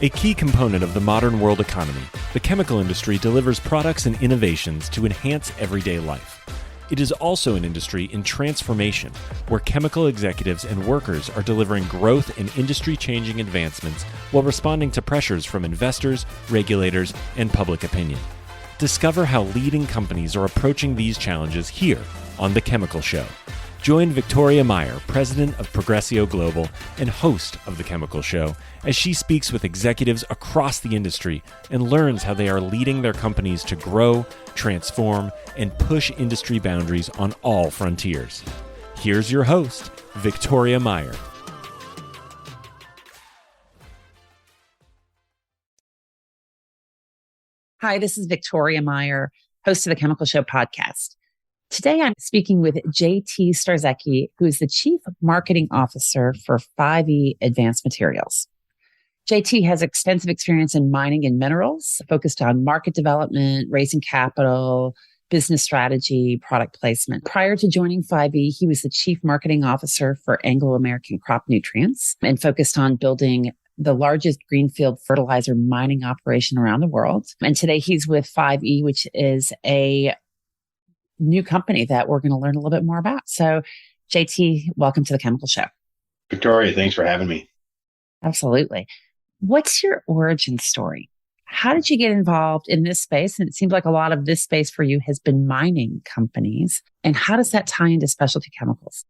A key component of the modern world economy, the chemical industry delivers products and innovations to enhance everyday life. It is also an industry in transformation, where chemical executives and workers are delivering growth and industry-changing advancements while responding to pressures from investors, regulators, and public opinion. Discover how leading companies are approaching these challenges here on The Chemical Show. Join Victoria Meyer, president of Progressio Global and host of The Chemical Show, as she speaks with executives across the industry and learns how they are leading their companies to grow, transform, and push industry boundaries on all frontiers. Here's your host, Victoria Meyer. Hi, this is Victoria Meyer, host of The Chemical Show podcast. Today, I'm speaking with JT Starzecki, who is the Chief Marketing Officer for 5E Advanced Materials. JT has extensive experience in mining and minerals, focused on market development, raising capital, business strategy, product placement. Prior to joining 5E, he was the Chief Marketing Officer for Anglo American Crop Nutrients and focused on building the largest greenfield fertilizer mining operation around the world. And today he's with 5E, which is a new company that we're going to learn a little bit more about. So JT, welcome to The Chemical Show. Victoria, thanks for having me. Absolutely. What's your origin story? How did you get involved in this space? And it seems like a lot of this space for you has been mining companies. And how does that tie into specialty chemicals?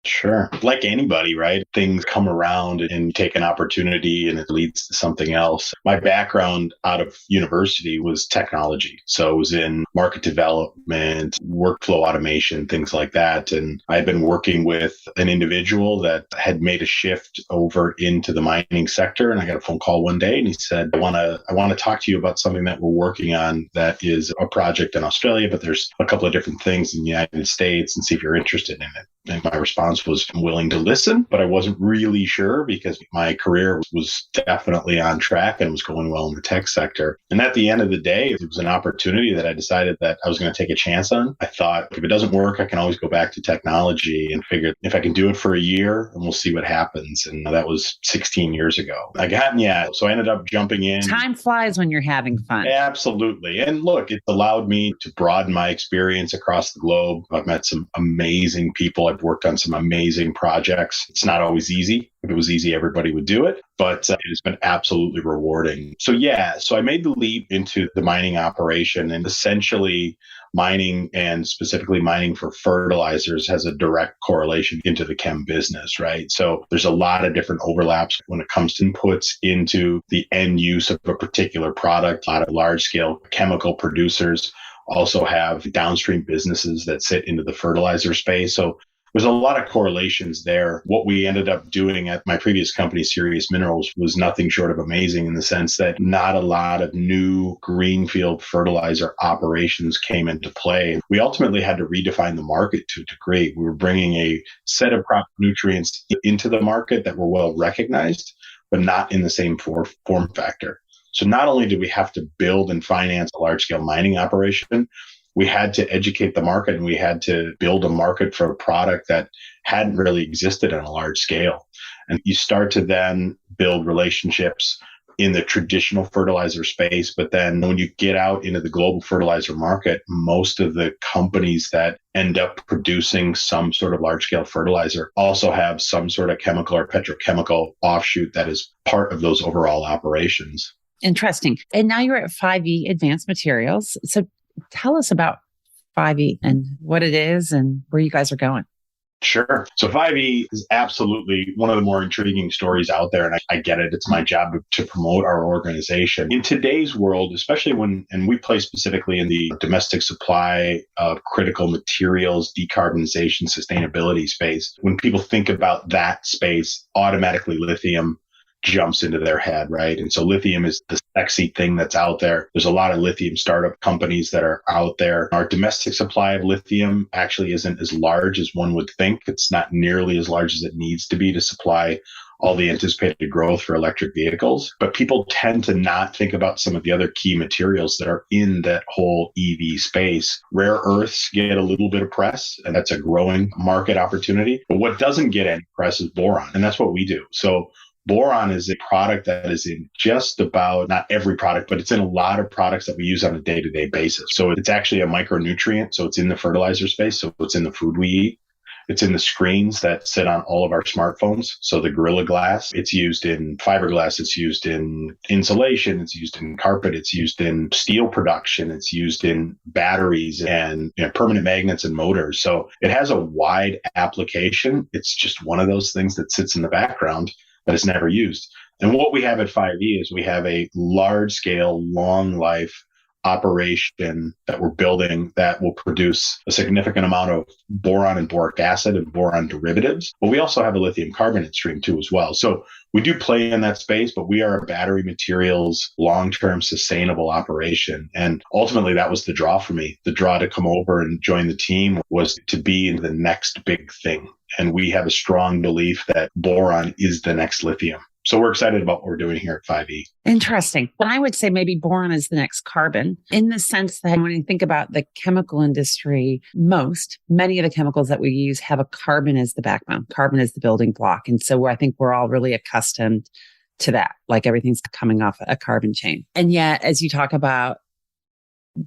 Sure. Like anybody, right? Things come around and take an opportunity and it leads to something else. My background out of university was technology. So it was in market development, workflow automation, things like that. And I've been working with an individual that had made a shift over into the mining sector. And I got a phone call one day and he said, I want to talk to you about something that we're working on that is a project in Australia, but there's a couple of different things in the United States and see if you're interested in it. And my response was, I'm willing to listen, but I wasn't really sure because my career was definitely on track and was going well in the tech sector. And at the end of the day, it was an opportunity that I decided that I was going to take a chance on. I thought if it doesn't work, I can always go back to technology and figure if I can do it for a year and we'll see what happens. And that was 16 years ago. So I ended up jumping in. Time flies when you're having fun. Absolutely. And look, it allowed me to broaden my experience across the globe. I've met some amazing people. I've worked on some amazing projects. It's not always easy. If it was easy, everybody would do it, but it has been absolutely rewarding. So I made the leap into the mining operation, and essentially mining, and specifically mining for fertilizers, has a direct correlation into the chem business, right? So there's a lot of different overlaps when it comes to inputs into the end use of a particular product. A lot of large scale chemical producers also have downstream businesses that sit into the fertilizer space. So there's a lot of correlations there. What we ended up doing at my previous company, Serious Minerals, was nothing short of amazing in the sense that not a lot of new greenfield fertilizer operations came into play. We ultimately had to redefine the market to a degree. We were bringing a set of crop nutrients into the market that were well recognized, but not in the same form factor. So not only did we have to build and finance a large-scale mining operation, we had to educate the market and we had to build a market for a product that hadn't really existed on a large scale. And you start to then build relationships in the traditional fertilizer space. But then when you get out into the global fertilizer market, most of the companies that end up producing some sort of large scale fertilizer also have some sort of chemical or petrochemical offshoot that is part of those overall operations. Interesting. And now you're at 5E Advanced Materials. So tell us about 5E and what it is and where you guys are going. Sure. So 5E is absolutely one of the more intriguing stories out there. And I get it. It's my job to promote our organization. In today's world, especially and we play specifically in the domestic supply of critical materials, decarbonization, sustainability space. When people think about that space, automatically lithium jumps into their head, right? And so lithium is the sexy thing that's out there. There's a lot of lithium startup companies that are out there. Our domestic supply of lithium actually isn't as large as one would think. It's not nearly as large as it needs to be to supply all the anticipated growth for electric vehicles. But people tend to not think about some of the other key materials that are in that whole EV space. Rare earths get a little bit of press, and that's a growing market opportunity. But what doesn't get any press is boron, and that's what we do. So Boron is a product that is in just about, not every product, but it's in a lot of products that we use on a day-to-day basis. So it's actually a micronutrient. So it's in the fertilizer space. So it's in the food we eat. It's in the screens that sit on all of our smartphones. So the Gorilla Glass, it's used in fiberglass, it's used in insulation, it's used in carpet, it's used in steel production, it's used in batteries and permanent magnets and motors. So it has a wide application. It's just one of those things that sits in the background that is never used. And what we have at 5E is we have a large scale, long life operation that we're building that will produce a significant amount of boron and boric acid and boron derivatives. But we also have a lithium carbonate stream too as well. So we do play in that space, but we are a battery materials, long-term sustainable operation. And ultimately that was the draw for me. The draw to come over and join the team was to be the next big thing. And we have a strong belief that boron is the next lithium. So we're excited about what we're doing here at 5E. Interesting. But I would say maybe boron is the next carbon in the sense that when you think about the chemical industry, many of the chemicals that we use have a carbon as the backbone. Carbon is the building block. And so I think we're all really accustomed to that, like everything's coming off a carbon chain. And yet, as you talk about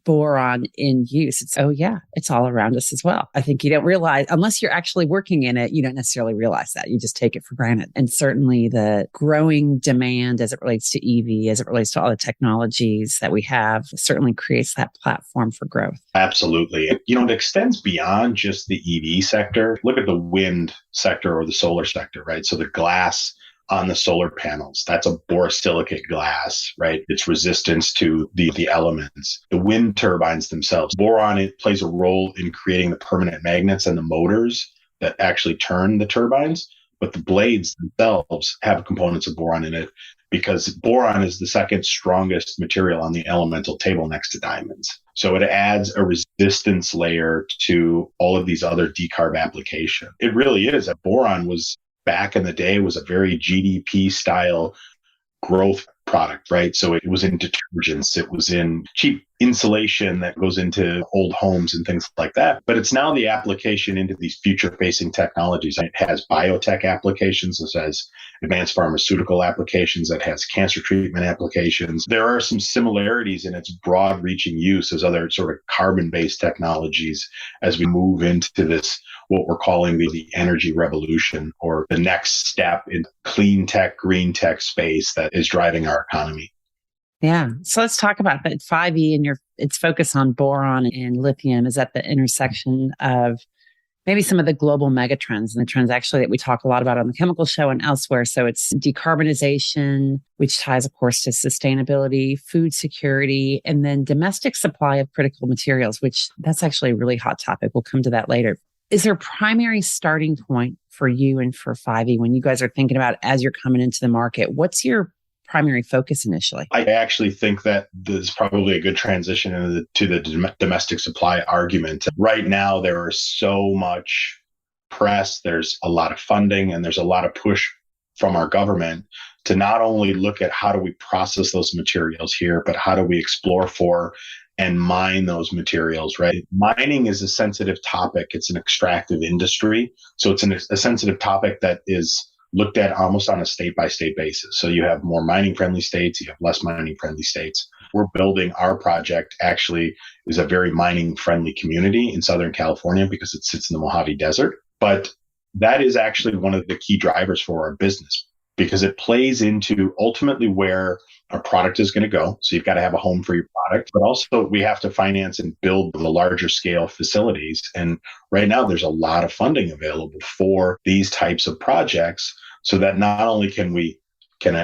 boron in use, it's all around us as well. I think you don't realize, unless you're actually working in it, you don't necessarily realize that. You just take it for granted. And certainly the growing demand as it relates to EV, as it relates to all the technologies that we have, certainly creates that platform for growth. Absolutely. It extends beyond just the EV sector. Look at the wind sector or the solar sector, right? So the glass on the solar panels, that's a borosilicate glass, right? It's resistance to the elements. The wind turbines themselves, boron, it plays a role in creating the permanent magnets and the motors that actually turn the turbines, but the blades themselves have components of boron in it because boron is the second strongest material on the elemental table next to diamonds. So it adds a resistance layer to all of these other decarb applications. It really is. Boron was back in the day was a very GDP style growth product, right? So it was in detergents, it was in cheap insulation that goes into old homes and things like that. But it's now the application into these future-facing technologies. It has biotech applications, it has advanced pharmaceutical applications, it has cancer treatment applications. There are some similarities in its broad-reaching use as other sort of carbon-based technologies as we move into this, what we're calling the energy revolution, or the next step in clean tech, green tech space that is driving our economy. Yeah. So let's talk about that 5E and its focus on boron and lithium is at the intersection of maybe some of the global megatrends and the trends actually that we talk a lot about on the Chemical Show and elsewhere. So it's decarbonization, which ties, of course, to sustainability, food security, and then domestic supply of critical materials, which that's actually a really hot topic. We'll come to that later. Is there a primary starting point for you and for 5E when you guys are thinking about as you're coming into the market? What's your primary focus initially? I actually think that this is probably a good transition to the domestic supply argument. Right now, there is so much press, there's a lot of funding, and there's a lot of push from our government to not only look at how do we process those materials here, but how do we explore for and mine those materials, right? Mining is a sensitive topic. It's an extractive industry. So it's a sensitive topic that is looked at almost on a state-by-state basis. So you have more mining-friendly states, you have less mining-friendly states. We're building our project actually is a very mining-friendly community in Southern California because it sits in the Mojave Desert. But that is actually one of the key drivers for our business because it plays into ultimately where our product is going to go. So you've got to have a home for your product, but also we have to finance and build the larger scale facilities. And right now there's a lot of funding available for these types of projects so that not only can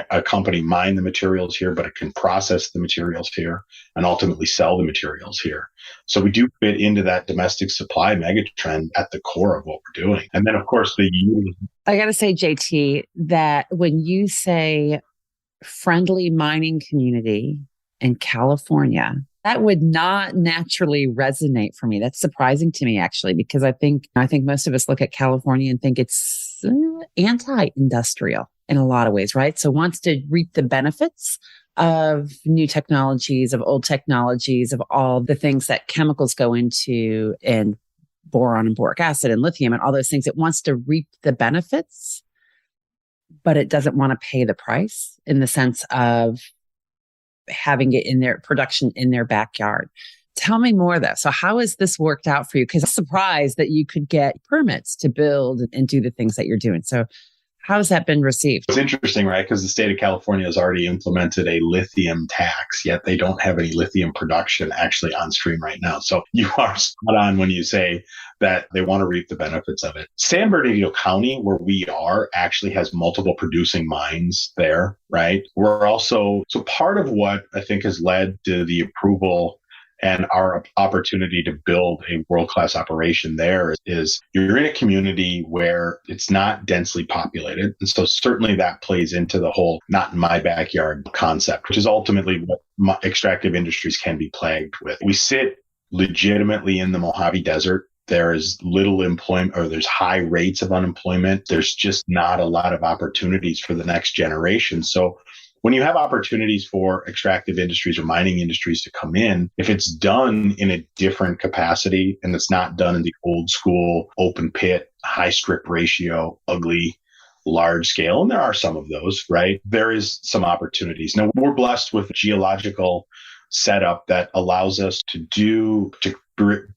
a company mine the materials here, but it can process the materials here and ultimately sell the materials here. So we do fit into that domestic supply megatrend at the core of what we're doing. And then of course I got to say, JT, that when you say friendly mining community in California, that would not naturally resonate for me. That's surprising to me, actually, because I think most of us look at California and think it's anti-industrial in a lot of ways, right? So wants to reap the benefits of new technologies, of old technologies, of all the things that chemicals go into and boron and boric acid and lithium and all those things. It wants to reap the benefits. but it doesn't want to pay the price in the sense of having it in their production in their backyard. Tell me more though. So how has this worked out for you? Because I'm surprised that you could get permits to build and do the things that you're doing. So how has that been received? It's interesting, right? Because the state of California has already implemented a lithium tax, yet they don't have any lithium production actually on stream right now. So you are spot on when you say that they want to reap the benefits of it. San Bernardino County, where we are, actually has multiple producing mines there, right? We're also, so part of what I think has led to the approval and our opportunity to build a world-class operation there is you're in a community where it's not densely populated. And so certainly that plays into the whole not in my backyard concept, which is ultimately what extractive industries can be plagued with. We sit legitimately in the Mojave Desert. There is little employment, or there's high rates of unemployment. There's just not a lot of opportunities for the next generation. So when you have opportunities for extractive industries or mining industries to come in, if it's done in a different capacity and it's not done in the old school, open pit, high strip ratio, ugly, large scale, and there are some of those, right? There is some opportunities. Now, we're blessed with a geological setup that allows us to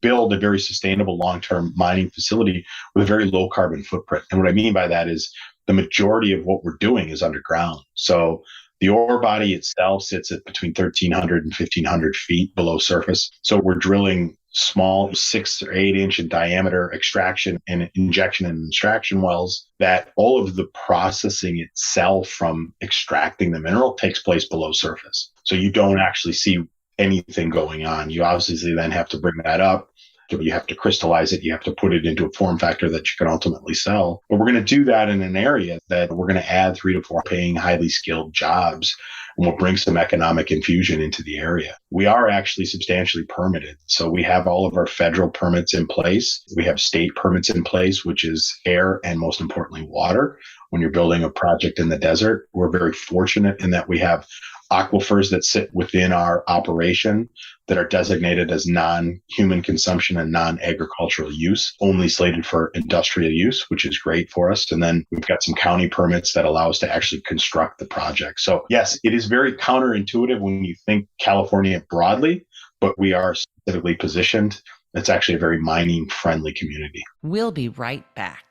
build a very sustainable long-term mining facility with a very low carbon footprint. And what I mean by that is the majority of what we're doing is underground. So the ore body itself sits at between 1,300 and 1,500 feet below surface. So we're drilling small 6 or 8 inch in diameter extraction and injection and extraction wells that all of the processing itself from extracting the mineral takes place below surface. So you don't actually see anything going on. You obviously then have to bring that up. You have to crystallize it. You have to put it into a form factor that you can ultimately sell. But we're going to do that in an area that we're going to add 3 to 4 paying, highly skilled jobs, and we'll bring some economic infusion into the area. We are actually substantially permitted. So we have all of our federal permits in place. We have state permits in place, which is air and most importantly, water. When you're building a project in the desert, we're very fortunate in that we have aquifers that sit within our operation that are designated as non-human consumption and non-agricultural use, only slated for industrial use, which is great for us. And then we've got some county permits that allow us to actually construct the project. So yes, it is very counterintuitive when you think California broadly, but we are specifically positioned. It's actually a very mining-friendly community. We'll be right back.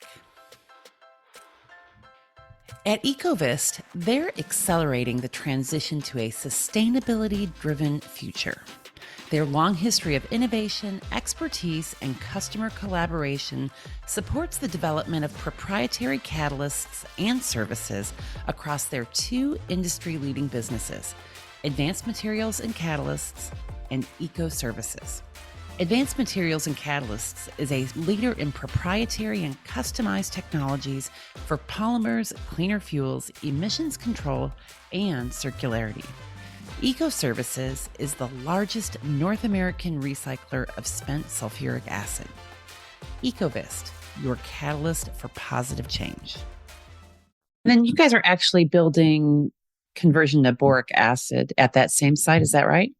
At Ecovist, they're accelerating the transition to a sustainability-driven future. Their long history of innovation, expertise, and customer collaboration supports the development of proprietary catalysts and services across their 2 industry-leading businesses, Advanced Materials and Catalysts and Eco Services. Advanced Materials and Catalysts is a leader in proprietary and customized technologies for polymers, cleaner fuels, emissions control, and circularity. Eco Services is the largest North American recycler of spent sulfuric acid. Ecovist, your catalyst for positive change. And then you guys are actually building conversion to boric acid at that same site, is that right?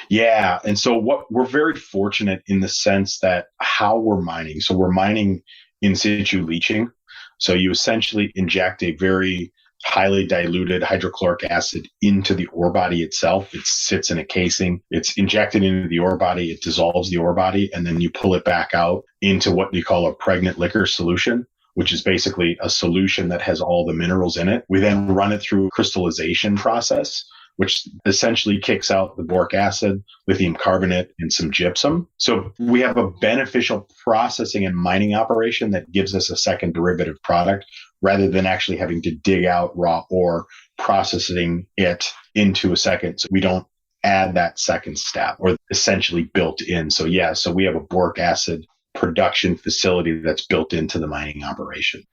Yeah. And so what we're very fortunate in the sense that how we're mining. So we're mining in situ leaching. So you essentially inject a very highly diluted hydrochloric acid into the ore body itself. It sits in a casing. It's injected into the ore body. It dissolves the ore body, and then you pull it back out into what we call a pregnant liquor solution, which is basically a solution that has all the minerals in it. We then run it through a crystallization process, which essentially kicks out the boric acid, lithium carbonate, and some gypsum. So we have a beneficial processing and mining operation that gives us a second derivative product rather than actually having to dig out raw ore, processing it into a second. So we don't add that second step, or essentially built in. So so we have a boric acid production facility that's built into the mining operation.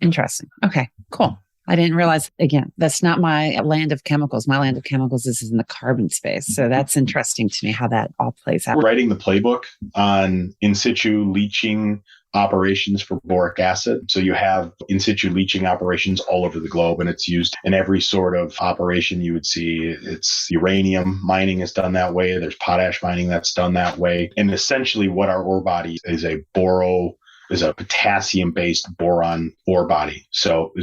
Interesting. Okay, cool. I didn't realize, again, that's not my land of chemicals. My land of chemicals is in the carbon space. So that's interesting to me how that all plays out. We're writing the playbook on in situ leaching operations for boric acid. So you have in situ leaching operations all over the globe, and it's used in every sort of operation you would see. It's uranium mining is done that way. There's potash mining that's done that way. And essentially what our ore body is a is a potassium-based boron ore body. So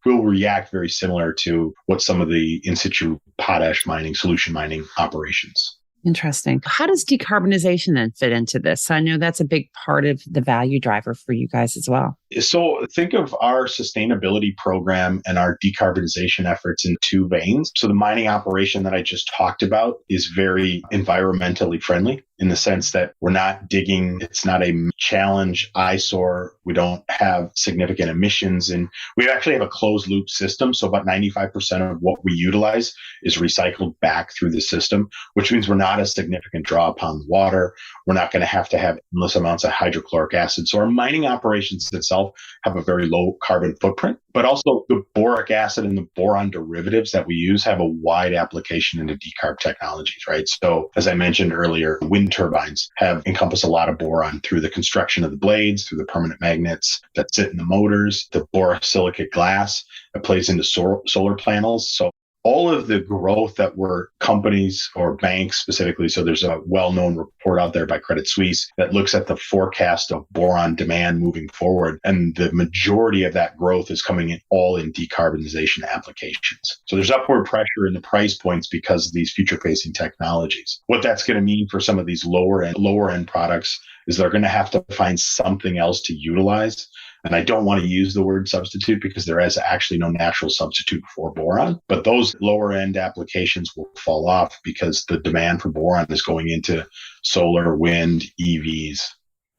will react very similar to what some of the in situ potash mining, solution mining operations. Interesting. How does decarbonization then fit into this? I know that's a big part of the value driver for you guys as well. So think of our sustainability program and our decarbonization efforts in two veins. So the mining operation that I just talked about is very environmentally friendly in the sense that we're not digging. It's not a challenge eyesore. We don't have significant emissions, and we actually have a closed loop system. So about 95% of what we utilize is recycled back through the system, which means we're not a significant draw upon water. We're not going to have endless amounts of hydrochloric acid. So our mining operations itself have a very low carbon footprint, but also the boric acid and the boron derivatives that we use have a wide application into decarb technologies, right? So as I mentioned earlier, wind turbines encompass a lot of boron through the construction of the blades, through the permanent magnets that sit in the motors, the borosilicate glass that plays into solar panels. So all of the growth that companies or banks specifically. So there's a well-known report out there by Credit Suisse that looks at the forecast of boron demand moving forward. And the majority of that growth is coming in all in decarbonization applications. So there's upward pressure in the price points because of these future-facing technologies. What that's going to mean for some of these lower end products is they're going to have to find something else to utilize. And I don't want to use the word substitute because there is actually no natural substitute for boron. But those lower end applications will fall off because the demand for boron is going into solar, wind, EVs.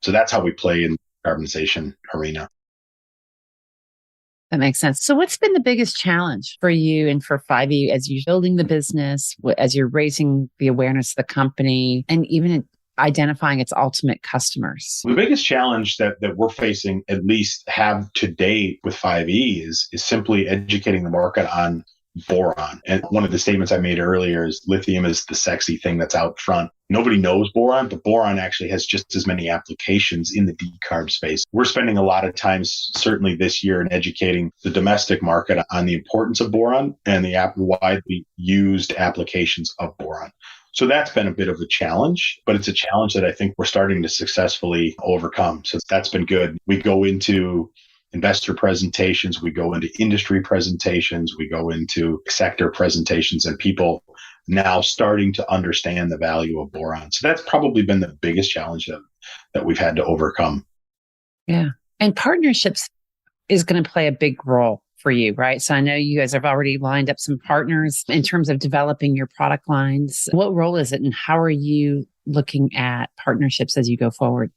So that's how we play in the decarbonization arena. That makes sense. So what's been the biggest challenge for you and for 5E as you're building the business, as you're raising the awareness of the company, and even identifying its ultimate customers? The biggest challenge that we're facing, at least have to date with 5E, is simply educating the market on boron. And one of the statements I made earlier is lithium is the sexy thing that's out front. Nobody knows boron, but boron actually has just as many applications in the decarb space. We're spending a lot of time, certainly this year, in educating the domestic market on the importance of boron and the widely used applications of boron. So that's been a bit of a challenge, but it's a challenge that I think we're starting to successfully overcome. So that's been good. We go into investor presentations, we go into industry presentations, we go into sector presentations, and people now starting to understand the value of boron. So that's probably been the biggest challenge that we've had to overcome. Yeah. And partnerships is going to play a big role for you, right? So I know you guys have already lined up some partners in terms of developing your product lines. What role is it, and how are you looking at partnerships as you go forward?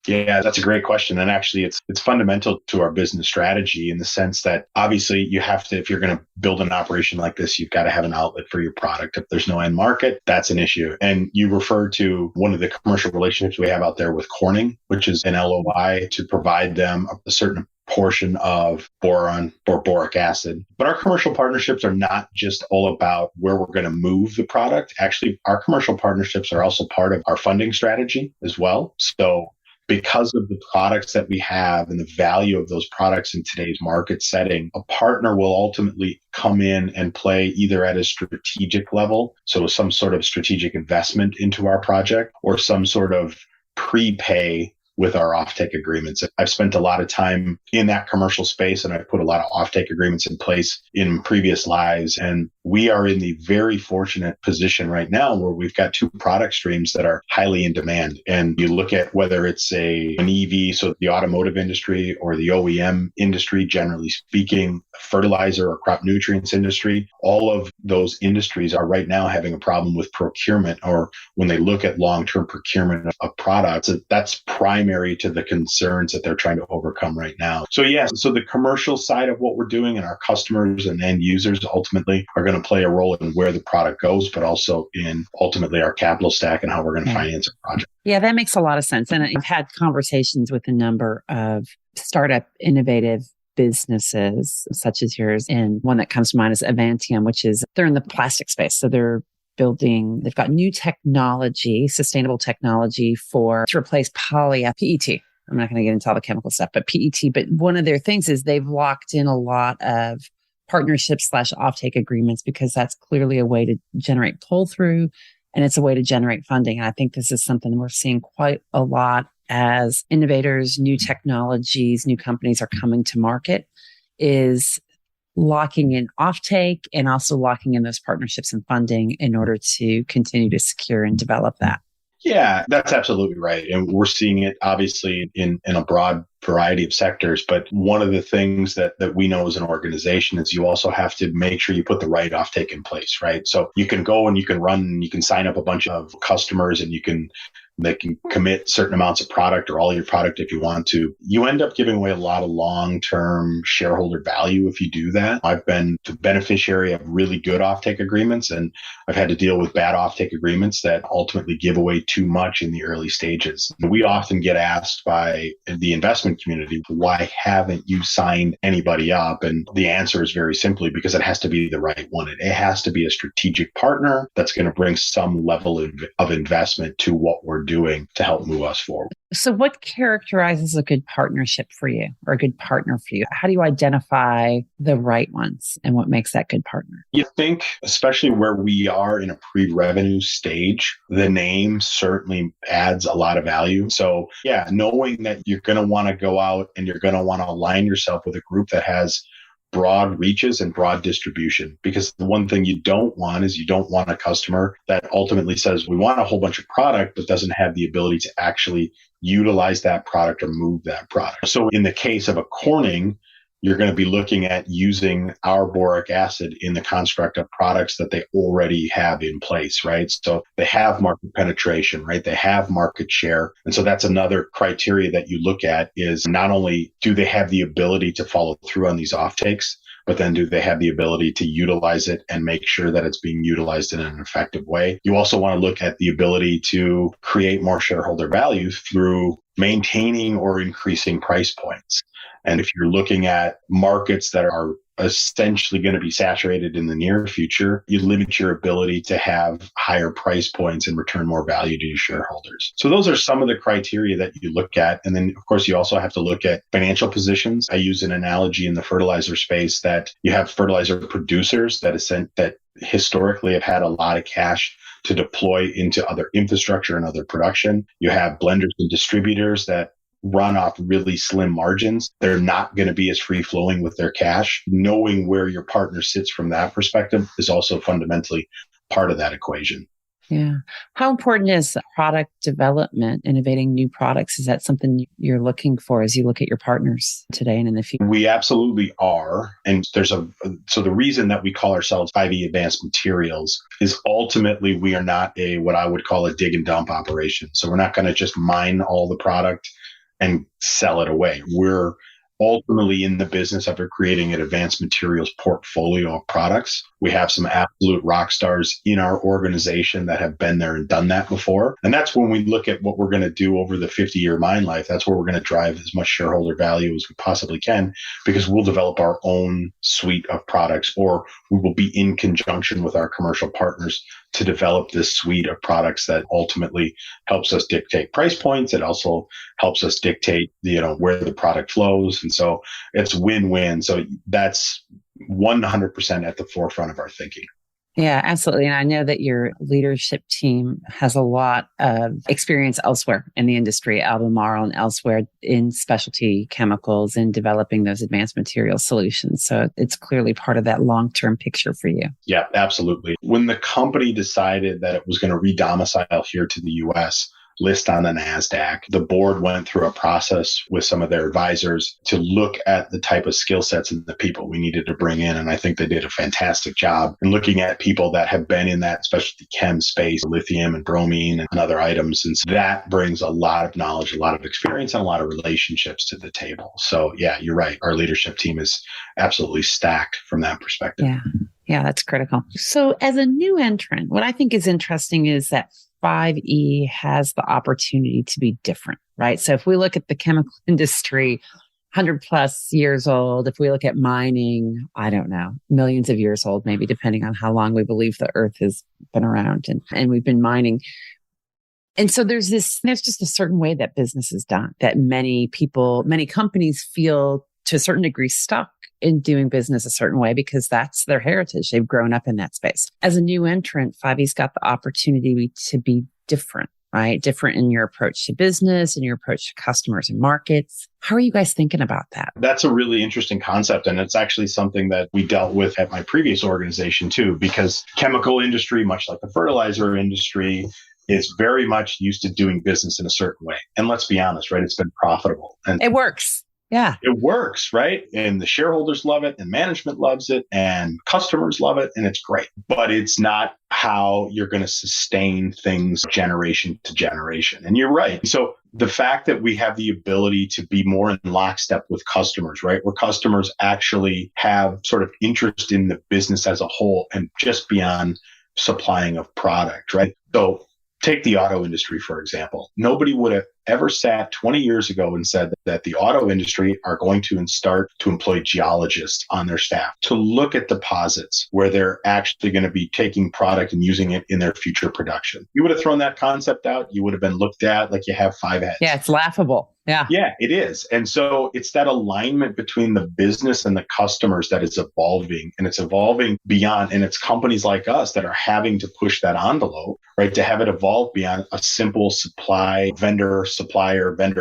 Yeah, that's a great question. And actually, it's fundamental to our business strategy in the sense that obviously you have to, if you're going to build an operation like this, you've got to have an outlet for your product. If there's no end market, that's an issue. And you refer to one of the commercial relationships we have out there with Corning, which is an LOI to provide them a certain portion of boron or boric acid. But our commercial partnerships are not just all about where we're going to move the product. Actually, our commercial partnerships are also part of our funding strategy as well. So because of the products that we have and the value of those products in today's market setting, a partner will ultimately come in and play either at a strategic level, so some sort of strategic investment into our project, or some sort of prepay with our offtake agreements. I've spent a lot of time in that commercial space, and I've put a lot of offtake agreements in place in previous lives. And we are in the very fortunate position right now where we've got two product streams that are highly in demand. And you look at whether it's an EV, so the automotive industry, or the OEM industry, generally speaking, fertilizer or crop nutrients industry, all of those industries are right now having a problem with procurement, or when they look at long-term procurement of products, that's primary to the concerns that they're trying to overcome right now. So so the commercial side of what we're doing and our customers and end users ultimately are going to play a role in where the product goes, but also in ultimately our capital stack and how we're going to finance a project. Yeah, that makes a lot of sense. And I've had conversations with a number of startup innovative businesses such as yours. And one that comes to mind is Avantium, which is they're in the plastic space. So they've got new technology, sustainable technology to replace PET. I'm not going to get into all the chemical stuff, but PET. But one of their things is they've locked in a lot of partnerships / offtake agreements because that's clearly a way to generate pull through and it's a way to generate funding. And I think this is something we're seeing quite a lot as innovators, new technologies, new companies are coming to market, is locking in offtake and also locking in those partnerships and funding in order to continue to secure and develop that. Yeah, that's absolutely right. And we're seeing it obviously in a broad variety of sectors. But one of the things that we know as an organization is you also have to make sure you put the right offtake in place, right? So you can go and you can run and you can sign up a bunch of customers and they can commit certain amounts of product or all your product if you want to. You end up giving away a lot of long-term shareholder value if you do that. I've been the beneficiary of really good offtake agreements, and I've had to deal with bad offtake agreements that ultimately give away too much in the early stages. We often get asked by the investment community, why haven't you signed anybody up? And the answer is very simply because it has to be the right one. It has to be a strategic partner that's going to bring some level of investment to what we're doing to help move us forward. So what characterizes a good partnership for you or a good partner for you? How do you identify the right ones and what makes that good partner? You think, especially where we are in a pre-revenue stage, the name certainly adds a lot of value. So yeah, knowing that you're going to want to go out and you're going to want to align yourself with a group that has broad reaches and broad distribution. Because the one thing you don't want is you don't want a customer that ultimately says, we want a whole bunch of product, but doesn't have the ability to actually utilize that product or move that product. So in the case of a Corning, you're going to be looking at using our boric acid in the construct of products that they already have in place, right? So they have market penetration, right? They have market share. And so that's another criteria that you look at is not only do they have the ability to follow through on these offtakes, but then do they have the ability to utilize it and make sure that it's being utilized in an effective way? You also want to look at the ability to create more shareholder value through maintaining or increasing price points. And if you're looking at markets that are essentially going to be saturated in the near future, you limit your ability to have higher price points and return more value to your shareholders. So those are some of the criteria that you look at. And then, of course, you also have to look at financial positions. I use an analogy in the fertilizer space that you have fertilizer producers that historically have had a lot of cash to deploy into other infrastructure and other production. You have blenders and distributors that run off really slim margins. They're not going to be as free flowing with their cash. Knowing where your partner sits from that perspective is also fundamentally part of that equation. Yeah. How important is product development, innovating new products? Is that something you're looking for as you look at your partners today and in the future? We absolutely are. And so the reason that we call ourselves 5E Advanced Materials is ultimately we are not what I would call a dig and dump operation. So we're not going to just mine all the product and sell it away. We're ultimately in the business of creating an advanced materials portfolio of products. We have some absolute rock stars in our organization that have been there and done that before. And that's when we look at what we're going to do over the 50-year mine life. That's where we're going to drive as much shareholder value as we possibly can, because we'll develop our own suite of products, or we will be in conjunction with our commercial partners to develop this suite of products that ultimately helps us dictate price points. It also helps us dictate, where the product flows. And so it's win-win. So that's 100% at the forefront of our thinking. Yeah, absolutely. And I know that your leadership team has a lot of experience elsewhere in the industry, Albemarle and elsewhere in specialty chemicals and developing those advanced material solutions. So it's clearly part of that long-term picture for you. Yeah, absolutely. When the company decided that it was going to re-domicile here to the U.S., list on the NASDAQ, the board went through a process with some of their advisors to look at the type of skill sets and the people we needed to bring in. And I think they did a fantastic job in looking at people that have been in that specialty chem space, lithium and bromine and other items. And so that brings a lot of knowledge, a lot of experience, and a lot of relationships to the table. So yeah, you're right. Our leadership team is absolutely stacked from that perspective. Yeah, that's critical. So as a new entrant, what I think is interesting is that 5E has the opportunity to be different, right? So if we look at the chemical industry, 100 plus years old, if we look at mining, I don't know, millions of years old, maybe depending on how long we believe the earth has been around and we've been mining. And so there's just a certain way that business is done that many companies feel to a certain degree stuck in doing business a certain way because that's their heritage. They've grown up in that space. As a new entrant, 5E's got the opportunity to be different, right? Different in your approach to business and your approach to customers and markets. How are you guys thinking about that? That's a really interesting concept. And it's actually something that we dealt with at my previous organization too, because chemical industry, much like the fertilizer industry, is very much used to doing business in a certain way. And let's be honest, right? It's been profitable. And it works. Yeah. It works, right? And the shareholders love it and management loves it and customers love it and it's great. But it's not how you're going to sustain things generation to generation. And you're right. So the fact that we have the ability to be more in lockstep with customers, right? Where customers actually have sort of interest in the business as a whole and just beyond supplying of product, right? So take the auto industry, for example. Nobody would have ever sat 20 years ago and said that the auto industry are going to start to employ geologists on their staff to look at deposits where they're actually going to be taking product and using it in their future production. You would have thrown that concept out. You would have been looked at like you have five heads. Yeah, it's laughable. Yeah, it is. And so it's that alignment between the business and the customers that is evolving, and it's evolving beyond, and it's companies like us that are having to push that envelope, right? To have it evolve beyond a simple supplier, vendor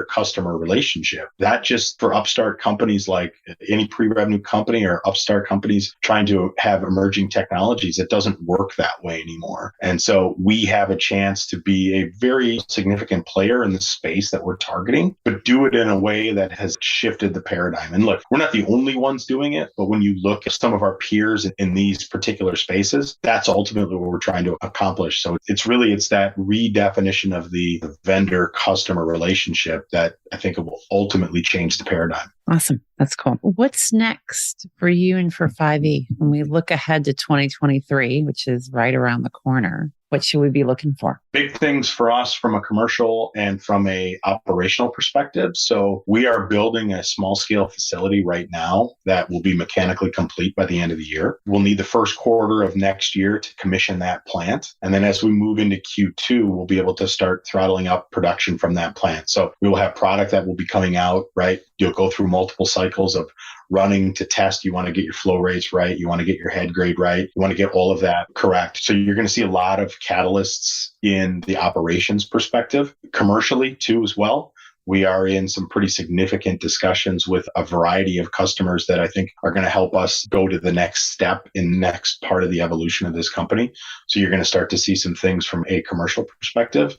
customer relationship. That just for upstart companies like any pre-revenue company or upstart companies trying to have emerging technologies, it doesn't work that way anymore. And so we have a chance to be a very significant player in the space that we're targeting, but do it in a way that has shifted the paradigm. And look, we're not the only ones doing it, but when you look at some of our peers in these particular spaces, that's ultimately what we're trying to accomplish. So it's that redefinition of the vendor customer relationship that I think it will ultimately change the paradigm. Awesome. That's cool. What's next for you and for 5E when we look ahead to 2023, which is right around the corner? What should we be looking for? Big things for us from a commercial and from a operational perspective. So we are building a small scale facility right now that will be mechanically complete by the end of the year. We'll need the first quarter of next year to commission that plant. And then as we move into Q2, we'll be able to start throttling up production from that plant. So we will have product that will be coming out, right? You'll go through multiple cycles of running to test. You want to get your flow rates right. You want to get your head grade right. You want to get all of that correct. So you're going to see a lot of catalysts in the operations perspective, commercially too as well. We are in some pretty significant discussions with a variety of customers that I think are going to help us go to the next step in the next part of the evolution of this company. So you're going to start to see some things from a commercial perspective.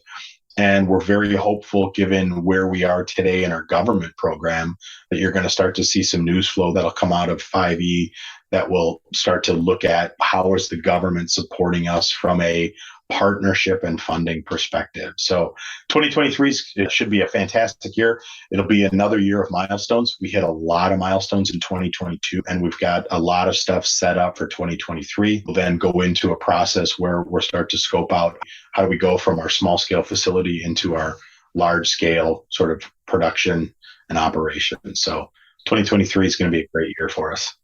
And we're very hopeful, given where we are today in our government program, that you're going to start to see some news flow that'll come out of 5E that will start to look at how is the government supporting us from a partnership and funding perspective. So 2023 should be a fantastic year. It'll be another year of milestones. We hit a lot of milestones in 2022, and we've got a lot of stuff set up for 2023. We'll then go into a process where we'll start to scope out how do we go from our small scale facility into our large scale sort of production and operation. So 2023 is going to be a great year for us.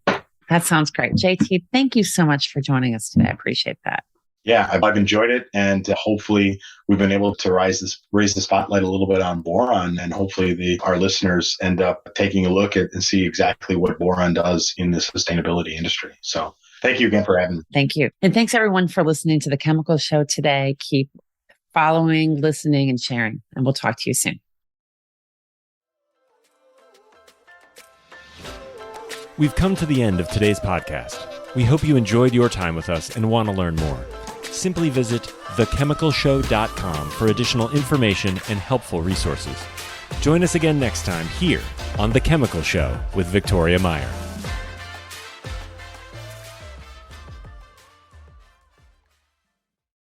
That sounds great. JT, thank you so much for joining us today. I appreciate that. Yeah, I've enjoyed it, and hopefully we've been able to raise the spotlight a little bit on boron, and hopefully our listeners end up taking a look at and see exactly what boron does in the sustainability industry. So thank you again for having me. Thank you. And thanks everyone for listening to The Chemical Show today. Keep following, listening, and sharing, and we'll talk to you soon. We've come to the end of today's podcast. We hope you enjoyed your time with us and want to learn more. Simply visit thechemicalshow.com for additional information and helpful resources. Join us again next time here on The Chemical Show with Victoria Meyer.